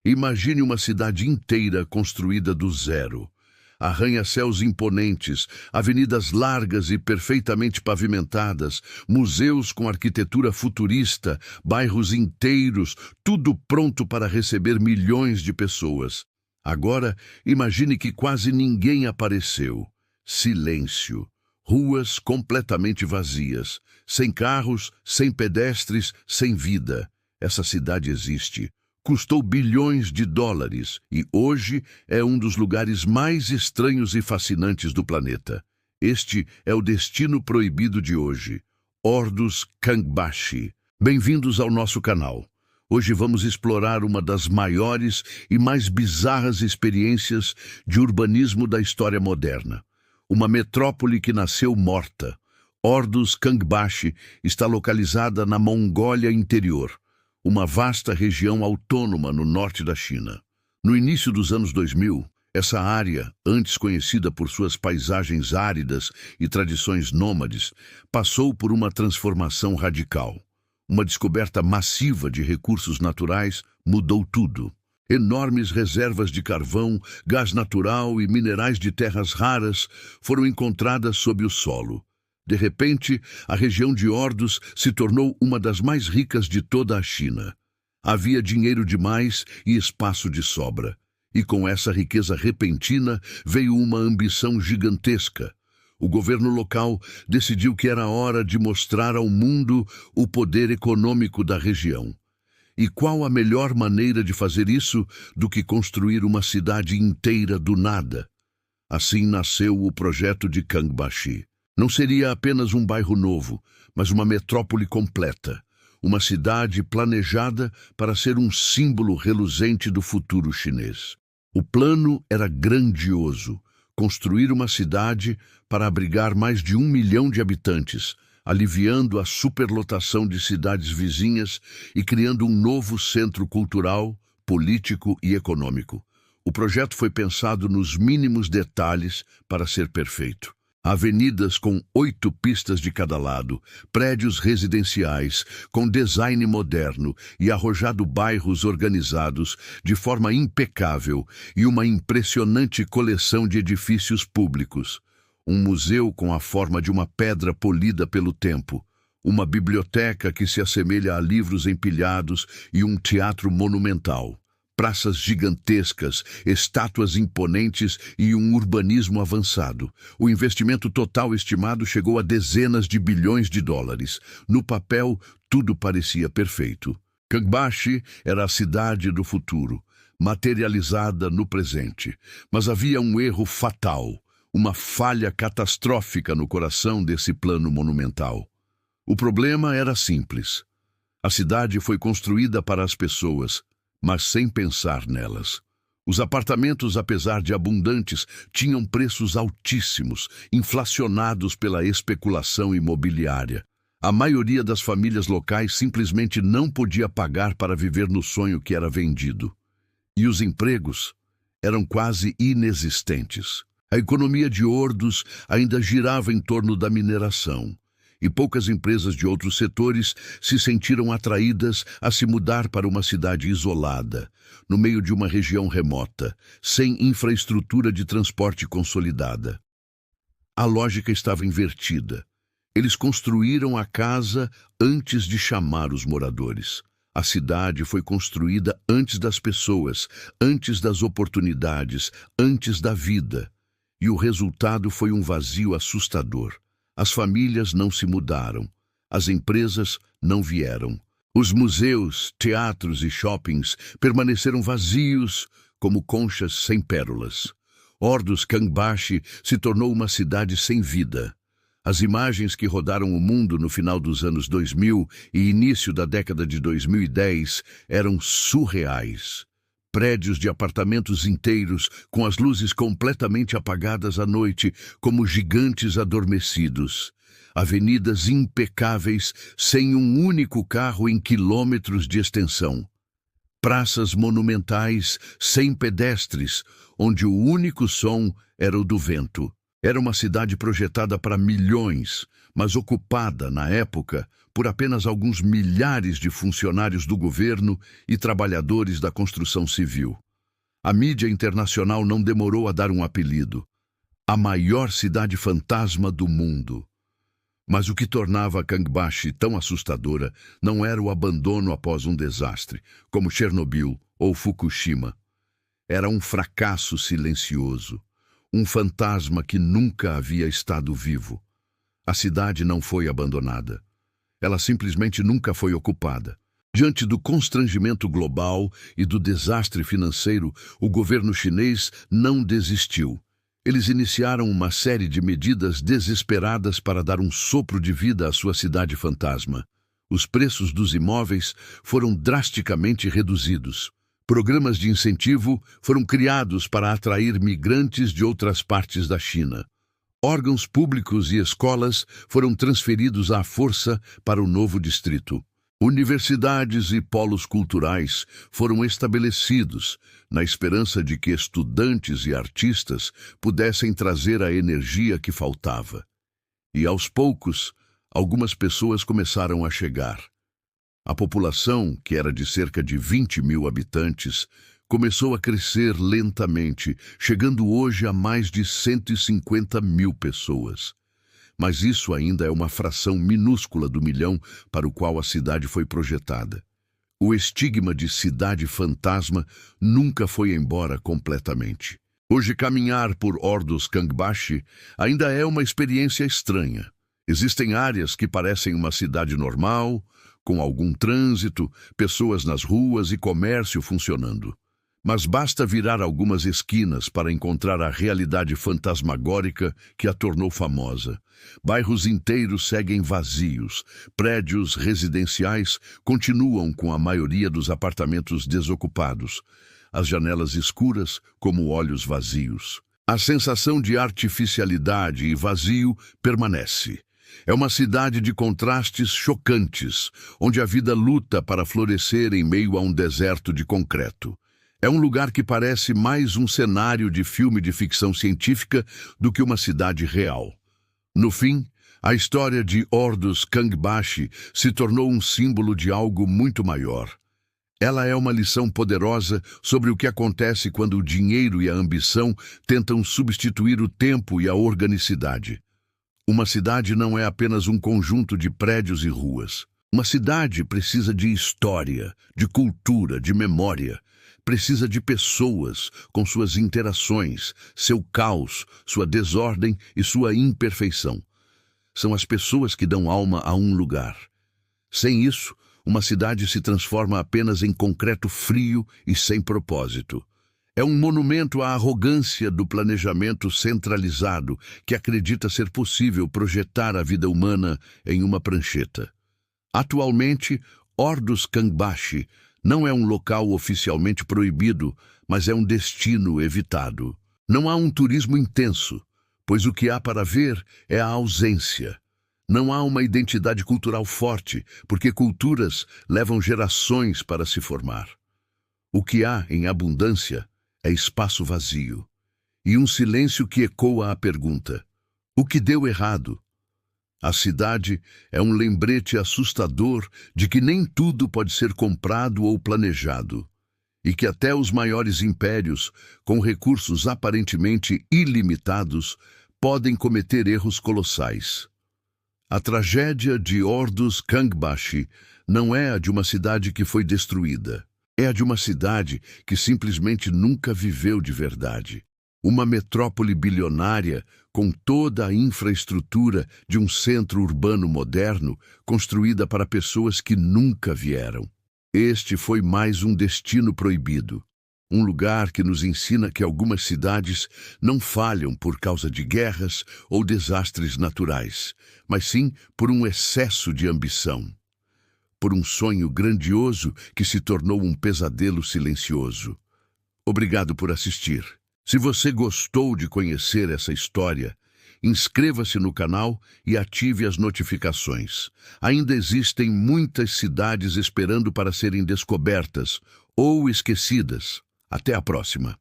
Imagine uma cidade inteira construída do zero. Arranha-céus imponentes, avenidas largas e perfeitamente pavimentadas, museus com arquitetura futurista, bairros inteiros, tudo pronto para receber milhões de pessoas. Agora, imagine que quase ninguém apareceu. Silêncio. Ruas completamente vazias. Sem carros, sem pedestres, sem vida. Essa cidade existe. Custou bilhões de dólares e hoje é um dos lugares mais estranhos e fascinantes do planeta. Este é o destino proibido de hoje. Ordus Kangbashi. Bem-vindos ao nosso canal. Hoje vamos explorar uma das maiores e mais bizarras experiências de urbanismo da história moderna. Uma metrópole que nasceu morta. Ordus Kangbashi está localizada na Mongólia Interior, uma vasta região autônoma no norte da China. No início dos anos 2000, essa área, antes conhecida por suas paisagens áridas e tradições nômades, passou por uma transformação radical. Uma descoberta massiva de recursos naturais mudou tudo. Enormes reservas de carvão, gás natural e minerais de terras raras foram encontradas sob o solo. De repente, a região de Ordus se tornou uma das mais ricas de toda a China. Havia dinheiro demais e espaço de sobra. E com essa riqueza repentina veio uma ambição gigantesca. O governo local decidiu que era hora de mostrar ao mundo o poder econômico da região. E qual a melhor maneira de fazer isso do que construir uma cidade inteira do nada? Assim nasceu o projeto de Kangbashi. Não seria apenas um bairro novo, mas uma metrópole completa. Uma cidade planejada para ser um símbolo reluzente do futuro chinês. O plano era grandioso. Construir uma cidade para abrigar mais de 1 milhão de habitantes, aliviando a superlotação de cidades vizinhas e criando um novo centro cultural, político e econômico. O projeto foi pensado nos mínimos detalhes para ser perfeito. Avenidas com 8 pistas de cada lado, prédios residenciais com design moderno e arrojado bairros organizados de forma impecável e uma impressionante coleção de edifícios públicos. Um museu com a forma de uma pedra polida pelo tempo, uma biblioteca que se assemelha a livros empilhados e um teatro monumental. Praças gigantescas, estátuas imponentes e um urbanismo avançado. O investimento total estimado chegou a dezenas de bilhões de dólares. No papel, tudo parecia perfeito. Kangbashi era a cidade do futuro, materializada no presente. Mas havia um erro fatal, uma falha catastrófica no coração desse plano monumental. O problema era simples. A cidade foi construída para as pessoas, mas sem pensar nelas. Os apartamentos, apesar de abundantes, tinham preços altíssimos, inflacionados pela especulação imobiliária. A maioria das famílias locais simplesmente não podia pagar para viver no sonho que era vendido. E os empregos eram quase inexistentes. A economia de Ordus ainda girava em torno da mineração. E poucas empresas de outros setores se sentiram atraídas a se mudar para uma cidade isolada, no meio de uma região remota, sem infraestrutura de transporte consolidada. A lógica estava invertida. Eles construíram a casa antes de chamar os moradores. A cidade foi construída antes das pessoas, antes das oportunidades, antes da vida. E o resultado foi um vazio assustador. As famílias não se mudaram, as empresas não vieram. Os museus, teatros e shoppings permaneceram vazios como conchas sem pérolas. Ordus Kangbashi se tornou uma cidade sem vida. As imagens que rodaram o mundo no final dos anos 2000 e início da década de 2010 eram surreais. Prédios de apartamentos inteiros, com as luzes completamente apagadas à noite, como gigantes adormecidos. Avenidas impecáveis, sem um único carro em quilômetros de extensão. Praças monumentais, sem pedestres, onde o único som era o do vento. Era uma cidade projetada para milhões, mas ocupada, na época, por apenas alguns milhares de funcionários do governo e trabalhadores da construção civil. A mídia internacional não demorou a dar um apelido: a maior cidade fantasma do mundo. Mas o que tornava Kangbashi tão assustadora não era o abandono após um desastre, como Chernobyl ou Fukushima. Era um fracasso silencioso, um fantasma que nunca havia estado vivo. A cidade não foi abandonada. Ela simplesmente nunca foi ocupada. Diante do constrangimento global e do desastre financeiro, o governo chinês não desistiu. Eles iniciaram uma série de medidas desesperadas para dar um sopro de vida à sua cidade fantasma. Os preços dos imóveis foram drasticamente reduzidos. Programas de incentivo foram criados para atrair migrantes de outras partes da China. Órgãos públicos e escolas foram transferidos à força para o novo distrito. Universidades e polos culturais foram estabelecidos na esperança de que estudantes e artistas pudessem trazer a energia que faltava. E, aos poucos, algumas pessoas começaram a chegar. A população, que era de cerca de 20 mil habitantes, começou a crescer lentamente, chegando hoje a mais de 150 mil pessoas. Mas isso ainda é uma fração minúscula do milhão para o qual a cidade foi projetada. O estigma de cidade fantasma nunca foi embora completamente. Hoje, caminhar por Orduz Kangbashi ainda é uma experiência estranha. Existem áreas que parecem uma cidade normal, com algum trânsito, pessoas nas ruas e comércio funcionando. Mas basta virar algumas esquinas para encontrar a realidade fantasmagórica que a tornou famosa. Bairros inteiros seguem vazios. Prédios residenciais continuam com a maioria dos apartamentos desocupados. As janelas escuras como olhos vazios. A sensação de artificialidade e vazio permanece. É uma cidade de contrastes chocantes, onde a vida luta para florescer em meio a um deserto de concreto. É um lugar que parece mais um cenário de filme de ficção científica do que uma cidade real. No fim, a história de Orduz Kangbashi se tornou um símbolo de algo muito maior. Ela é uma lição poderosa sobre o que acontece quando o dinheiro e a ambição tentam substituir o tempo e a organicidade. Uma cidade não é apenas um conjunto de prédios e ruas. Uma cidade precisa de história, de cultura, de memória. Precisa de pessoas com suas interações, seu caos, sua desordem e sua imperfeição. São as pessoas que dão alma a um lugar. Sem isso, uma cidade se transforma apenas em concreto frio e sem propósito. É um monumento à arrogância do planejamento centralizado que acredita ser possível projetar a vida humana em uma prancheta. Atualmente, Orduz Kangbashi não é um local oficialmente proibido, mas é um destino evitado. Não há um turismo intenso, pois o que há para ver é a ausência. Não há uma identidade cultural forte, porque culturas levam gerações para se formar. O que há em abundância é espaço vazio, e um silêncio que ecoa a pergunta: o que deu errado? A cidade é um lembrete assustador de que nem tudo pode ser comprado ou planejado, e que até os maiores impérios, com recursos aparentemente ilimitados, podem cometer erros colossais. A tragédia de Orduz Kangbashi não é a de uma cidade que foi destruída, é a de uma cidade que simplesmente nunca viveu de verdade. Uma metrópole bilionária com toda a infraestrutura de um centro urbano moderno, construída para pessoas que nunca vieram. Este foi mais um destino proibido. Um lugar que nos ensina que algumas cidades não falham por causa de guerras ou desastres naturais, mas sim por um excesso de ambição. Por um sonho grandioso que se tornou um pesadelo silencioso. Obrigado por assistir. Se você gostou de conhecer essa história, inscreva-se no canal e ative as notificações. Ainda existem muitas cidades esperando para serem descobertas ou esquecidas. Até a próxima!